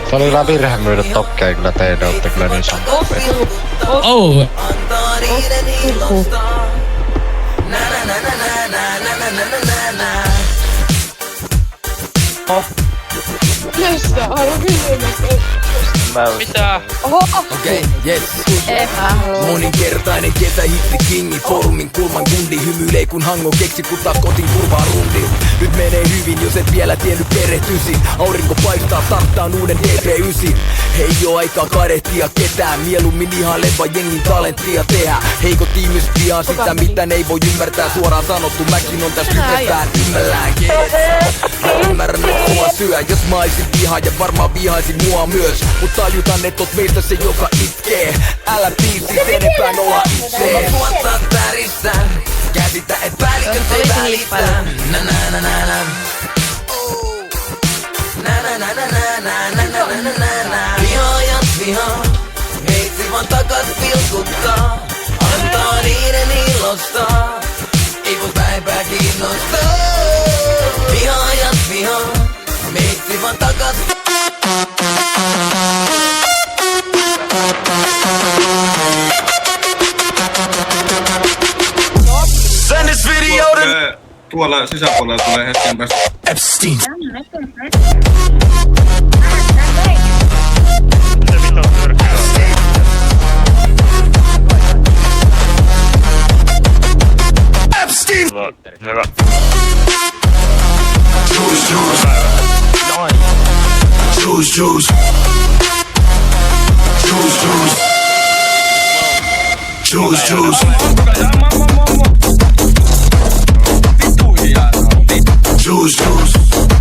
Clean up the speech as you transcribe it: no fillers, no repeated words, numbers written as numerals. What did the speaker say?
Se oli kyllä virhe myydä tokkeen, kyllä te ootte kyllä niin sanottu. Oh! Mistä? Haluan kysyä. Mitä? Oho! Okei, yes. Epähalua. Moninkertainen kesähitti kingi. Forumin kulman kundi hymyilee kun hango keksi kutaa kotin kurvaa rundi. Nyt menee hyvin jos et vielä tiennyt perehtysi. Aurinko paistaa tarttaan uuden DP9. Ei oo aikaa kadehtia ketään. Mieluummin ihaileva jengin talenttia tehdä. Heikot ihmiset vihaa sitä mitä ne ei voi ymmärtää. Suoraan sanottu mäkin on täs ykköspään ymmälläänkin. Mä ymmärrän että mua syö. Jos mä oisin vihaa ja varmaan vihaisin mua myös. Mut tajutan et oot meistä se joka itkee. Älä piisit enempää nolla itse. Mä tuottaa tärissä. Käsitä et päälliköt ei välitä. Na na na na na. Na na na na na na na na na na na. Vihaajat vihaa. Meitsi vaan takas pilkuttaa. Antaa niiden ilostaa. Ei voi päivää kiinnostaa. Vihaajat vihaa. Meitsi vaan takas. Send this video to... Tuolla sisäpuolella tulee hetken päästä. Epstein. Epstein! Hyvä. Juice, juice. Juice, juice. Juice, juice. Juice, juice. Juice, juice.